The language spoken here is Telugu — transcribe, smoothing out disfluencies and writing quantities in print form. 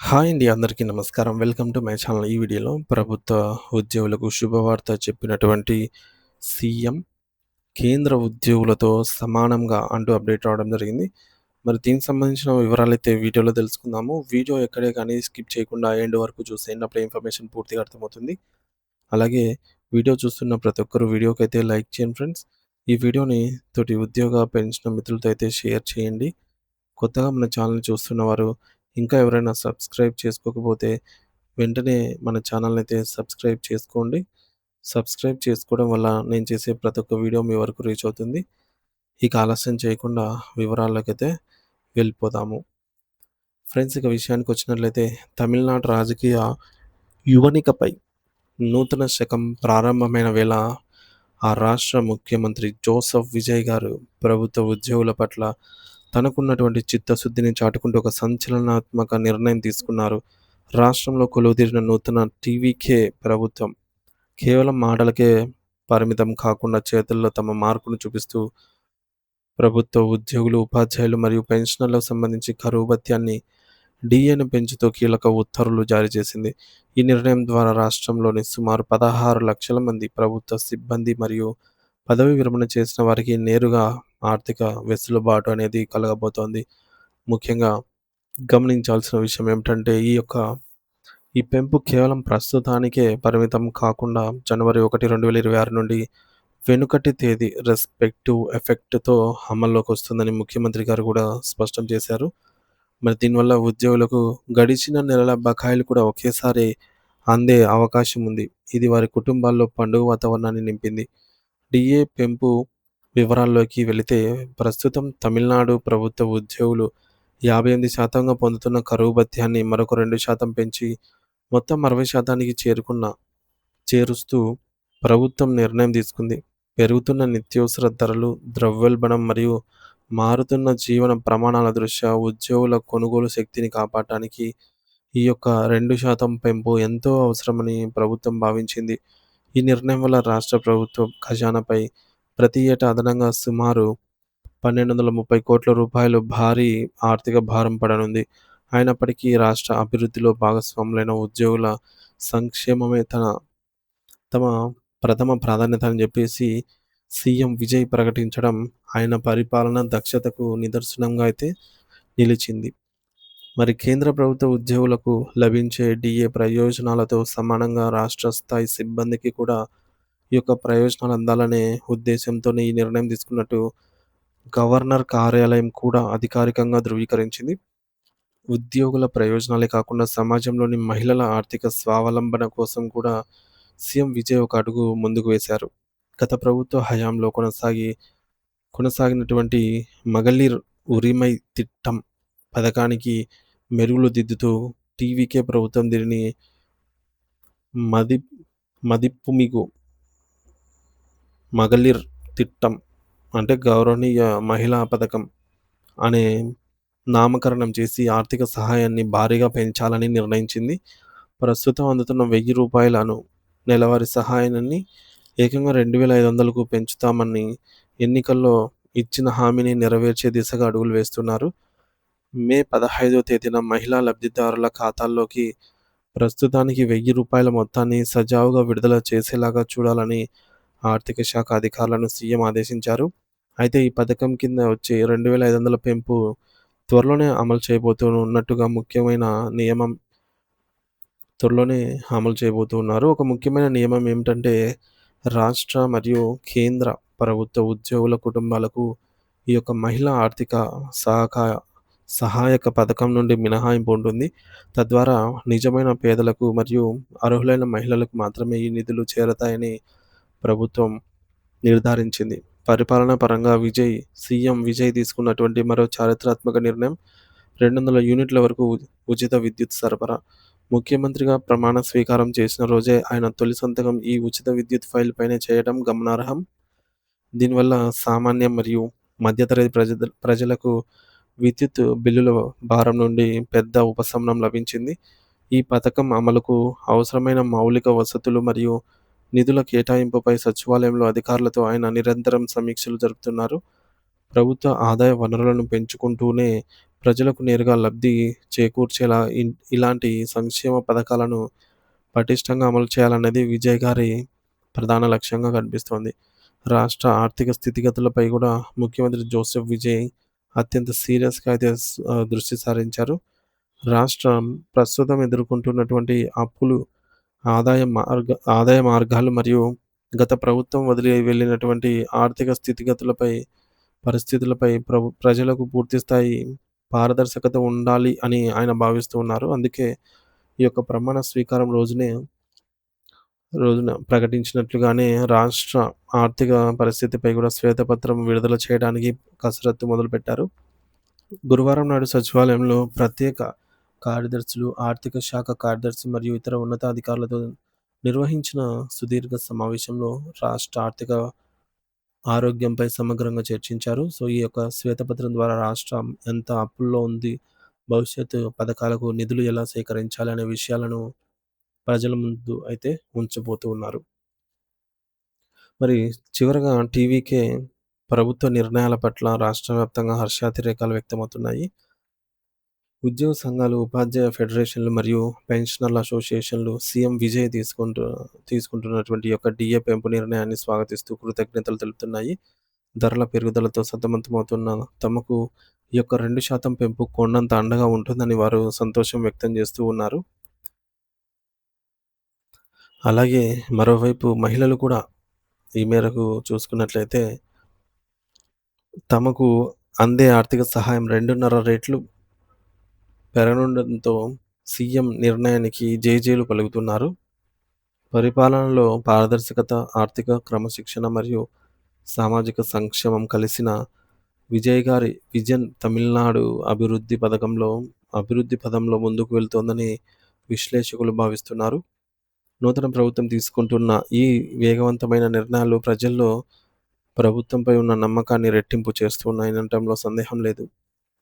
హాయ్ అండి. అందరికీ నమస్కారం. Welcome to my channel. ఈ వీడియోలో ప్రభుత్వ ఉద్యోగులకు శుభవార్త చెప్పినటువంటి సీఎం కేంద్ర ఉద్యోగులతో సమానంగా అంటూ అప్డేట్ రావడం జరిగింది. మరి దీనికి సంబంధించిన వివరాలైతే వీడియోలో తెలుసుకుందాము. వీడియో ఎక్కడే కానీ స్కిప్ చేయకుండా ఎండ్ వరకు చూసేయండి. అప్పుడే ఇన్ఫర్మేషన్ పూర్తిగా అర్థమవుతుంది. అలాగే వీడియో చూస్తున్న ప్రతి ఒక్కరు వీడియోకైతే లైక్ చేయండి ఫ్రెండ్స్. ఈ వీడియోని తోటి ఉద్యోగ పెన్షన్ మిత్రులతో అయితే షేర్ చేయండి. కొత్తగా మన ఛానల్‌ని చూస్తున్నవారు ఇంకా ఎవరైనా సబ్స్క్రైబ్ చేసుకోకపోతే వెంటనే మన ఛానల్‌ని అయితే సబ్స్క్రైబ్ చేసుకోండి. సబ్స్క్రైబ్ చేసుకోవడం వల్ల నేను చేసే ప్రతి ఒక్క వీడియో మీ వరకు రీచ్ అవుతుంది. ఇక ఆలస్యం చేయకుండా వివరాల్లోకైతే వెళ్ళిపోదాము. ఫ్రెండ్స్, ఇక విషయానికొచ్చినట్లయితే తమిళనాడు రాజకీయ యువనికపై నూతన శకం ప్రారంభమైన వేళ ఆ రాష్ట్ర ముఖ్యమంత్రి జోసెఫ్ విజయ్ గారు ప్రభుత్వ ఉద్యోగుల పట్ల తనకున్నటువంటి చిత్తశుద్ధిని చాటుకుంటూ ఒక సంచలనాత్మక నిర్ణయం తీసుకున్నారు. రాష్ట్రంలో కొలువుదీరిన నూతన టీవీకే ప్రభుత్వం కేవలం మాటలకే పరిమితం కాకుండా చేతల్లో తమ మార్కును చూపిస్తూ ప్రభుత్వ ఉద్యోగులు, ఉపాధ్యాయులు మరియు పెన్షనర్లకు సంబంధించి కరువు భత్యాన్ని డీఏను పెంచుతూ కీలక ఉత్తర్వులు జారీ చేసింది. ఈ నిర్ణయం ద్వారా రాష్ట్రంలోని సుమారు 16 లక్షల మంది ప్రభుత్వ సిబ్బంది మరియు పదవీ విరమణ చేసిన వారికి నేరుగా ఆర్థిక వెసులుబాటు అనేది కలగబోతోంది. ముఖ్యంగా గమనించాల్సిన విషయం ఏమిటంటే ఈ పెంపు కేవలం ప్రస్తుతానికే పరిమితం కాకుండా జనవరి 1, 2026 నుండి వెనుకటి తేదీ రెస్పెక్టివ్ ఎఫెక్ట్‌తో అమల్లోకి వస్తుందని ముఖ్యమంత్రి గారు కూడా స్పష్టం చేశారు. మరి దీనివల్ల ఉద్యోగులకు గడిచిన నెలల బకాయిలు కూడా ఒకేసారి అందే అవకాశం ఉంది. ఇది వారి కుటుంబాల్లో పండుగ వాతావరణాన్ని నింపింది. డీఏ పెంపు వివరాల్లోకి వెళితే ప్రస్తుతం తమిళనాడు ప్రభుత్వ ఉద్యోగులు 58% పొందుతున్న కరువు భత్యాన్ని మరొక 2% పెంచి మొత్తం 60%కి చేరుస్తూ ప్రభుత్వం నిర్ణయం తీసుకుంది. పెరుగుతున్న నిత్యావసర ధరలు, ద్రవ్యోల్బణం మరియు మారుతున్న జీవన ప్రమాణాల దృష్ట్యా ఉద్యోగుల కొనుగోలు శక్తిని కాపాడటానికి ఈ యొక్క 2% పెంపు ఎంతో అవసరమని ప్రభుత్వం భావించింది. ఈ నిర్ణయం వల్ల రాష్ట్ర ప్రభుత్వం ఖజానాపై ప్రతి ఏటా అదనంగా సుమారు రూ. 1,230,00,00,000 భారీ ఆర్థిక భారం పడనుంది. అయినప్పటికీ రాష్ట్ర అభివృద్ధిలో భాగస్వాములైన ఉద్యోగుల సంక్షేమమే తమ ప్రథమ ప్రాధాన్యత అని చెప్పేసి సీఎం విజయ్ ప్రకటించడం ఆయన పరిపాలన దక్షతకు నిదర్శనంగా అయితే నిలిచింది. మరి కేంద్ర ప్రభుత్వ ఉద్యోగులకు లభించే డీఏ ప్రయోజనాలతో సమానంగా రాష్ట్ర స్థాయి సిబ్బందికి కూడా ఈ యొక్క ప్రయోజనాలు అందాలనే ఉద్దేశంతోనే ఈ నిర్ణయం తీసుకున్నట్టు గవర్నర్ కార్యాలయం కూడా అధికారికంగా ధృవీకరించింది. ఉద్యోగుల ప్రయోజనాలే కాకుండా సమాజంలోని మహిళల ఆర్థిక స్వావలంబన కోసం కూడా సీఎం విజయ్ ఒక అడుగు ముందుకు వేశారు. గత ప్రభుత్వ హయాంలో కొనసాగినటువంటి మగలిర్ ఉరిమై తిట్టం పథకానికి మెరుగులు దిద్దుతూ టీవీకే ప్రభుత్వం దీనిని మది మదిప్పుమిగు మగలిర్ తిట్టం అంటే గౌరవనీయ మహిళా పథకం అనే నామకరణం చేసి ఆర్థిక సహాయాన్ని భారీగా పెంచాలని నిర్ణయించింది. ప్రస్తుతం అందుతున్న రూ. 1,000 నెలవారీ సహాయాన్ని ఏకంగా 2,500కు పెంచుతామని ఎన్నికల్లో ఇచ్చిన హామీని నెరవేర్చే దిశగా అడుగులు వేస్తున్నారు. మే 15వ తేదీన మహిళా లబ్ధిదారుల ఖాతాల్లోకి ప్రస్తుతానికి రూ. 1,000 మొత్తాన్ని సజావుగా విడుదల చేసేలాగా చూడాలని ఆర్థిక శాఖ అధికారులను సీఎం ఆదేశించారు. అయితే ఈ పథకం కింద వచ్చే 2,500 పెంపు త్వరలోనే అమలు చేయబోతున్నట్టుగా త్వరలోనే అమలు చేయబోతున్నారు. ఒక ముఖ్యమైన నియమం ఏమిటంటే రాష్ట్ర మరియు కేంద్ర ప్రభుత్వ ఉద్యోగుల కుటుంబాలకు ఈ యొక్క మహిళా ఆర్థిక సహకా సహాయక పథకం నుండి మినహాయింపు ఉంటుంది. తద్వారా నిజమైన పేదలకు మరియు అర్హులైన మహిళలకు మాత్రమే ఈ నిధులు చేరతాయని ప్రభుత్వం నిర్ధారించింది. పరిపాలన పరంగా సీఎం విజయ్ తీసుకున్నటువంటి మరో చారిత్రాత్మక నిర్ణయం 200 యూనిట్ల వరకు ఉచిత విద్యుత్ సరఫరా. ముఖ్యమంత్రిగా ప్రమాణ స్వీకారం చేసిన రోజే ఆయన తొలి సంతకం ఈ ఉచిత విద్యుత్ ఫైల్ పైనే చేయడం గమనార్హం. దీనివల్ల సామాన్య మరియు మధ్యతరగతి ప్రజలకు విద్యుత్ బిల్లుల భారం నుండి పెద్ద ఉపశమనం లభించింది. ఈ పథకం అమలుకు అవసరమైన మౌలిక వసతులు మరియు నిధుల కేటాయింపుపై సచివాలయంలో అధికారులతో ఆయన నిరంతరం సమీక్షలు జరుపుతున్నారు. ప్రభుత్వ ఆదాయ వనరులను పెంచుకుంటూనే ప్రజలకు నేరుగా లబ్ధి చేకూర్చేలా ఇలాంటి సంక్షేమ పథకాలను పటిష్టంగా అమలు చేయాలన్నది విజయ్ గారి ప్రధాన లక్ష్యంగా కనిపిస్తోంది. రాష్ట్ర ఆర్థిక స్థితిగతులపై గూడా ముఖ్యమంత్రి జోసెఫ్ విజయ్ అత్యంత సీరియస్‌గా అయితే దృష్టి సారించారు. రాష్ట్రం ప్రస్తుతం ఎదుర్కొంటున్నటువంటి అప్పులు, ఆదాయ మార్గాలు మరియు గత ప్రభుత్వం వదిలి వెళ్ళినటువంటి ఆర్థిక పరిస్థితులపై ప్రజలకు పూర్తి స్థాయి పారదర్శకత ఉండాలి అని ఆయన భావిస్తూ ఉన్నారు. అందుకే ఈ యొక్క ప్రమాణ స్వీకారం రోజున ప్రకటించినట్లుగానే రాష్ట్ర ఆర్థిక పరిస్థితిపై కూడా శ్వేతపత్రం విడుదల చేయడానికి కసరత్తు మొదలుపెట్టారు. గురువారం నాడు సచివాలయంలో ప్రత్యేక కార్యదర్శులు, ఆర్థిక శాఖ కార్యదర్శి మరియు ఇతర ఉన్నతాధికారులతో నిర్వహించిన సుదీర్ఘ సమావేశంలో రాష్ట్ర ఆర్థిక ఆరోగ్యంపై సమగ్రంగా చర్చించారు. సో, ఈ యొక్క శ్వేతపత్రం ద్వారా రాష్ట్రం ఎంత అప్పుల్లో ఉంది, భవిష్యత్తు పథకాలకు నిధులు ఎలా సేకరించాలి అనే విషయాలను ప్రజల ముందు అయితే ఉంచబోతూ ఉన్నారు. మరి చివరగా టీవీకే ప్రభుత్వ నిర్ణయాల పట్ల రాష్ట్ర వ్యాప్తంగా హర్షాతిరేకాలు వ్యక్తమవుతున్నాయి. ఉద్యోగ సంఘాలు, ఉపాధ్యాయ ఫెడరేషన్లు మరియు పెన్షనర్ల అసోసియేషన్లు సీఎం విజయ్ తీసుకుంటున్నటువంటి యొక్క డీఏ పెంపు నిర్ణయాన్ని స్వాగతిస్తూ కృతజ్ఞతలు తెలుపుతున్నాయి. ధరల పెరుగుదలతో సతమతమవుతున్న తమకు ఈ యొక్క 2% పెంపు కొండంత అండగా ఉంటుందని వారు సంతోషం వ్యక్తం చేస్తూ ఉన్నారు. అలాగే మరోవైపు మహిళలు కూడా ఈ మేరకు చూసుకున్నట్లయితే తమకు అందే ఆర్థిక సహాయం 2.5 రెట్లు పెరగనుండడంతో సీఎం నిర్ణయానికి జేజేలు పలుకుతున్నారు. పరిపాలనలో పారదర్శకత, ఆర్థిక క్రమశిక్షణ మరియు సామాజిక సంక్షేమం కలిసిన విజయ్ గారి విజన్ తమిళనాడు అభివృద్ధి పదంలో ముందుకు వెళ్తోందని విశ్లేషకులు భావిస్తున్నారు. నూతన ప్రభుత్వం తీసుకుంటున్న ఈ వేగవంతమైన నిర్ణయాలు ప్రజల్లో ప్రభుత్వంపై ఉన్న నమ్మకాన్ని రెట్టింపు చేస్తున్నాయనటంలో సందేహం లేదు.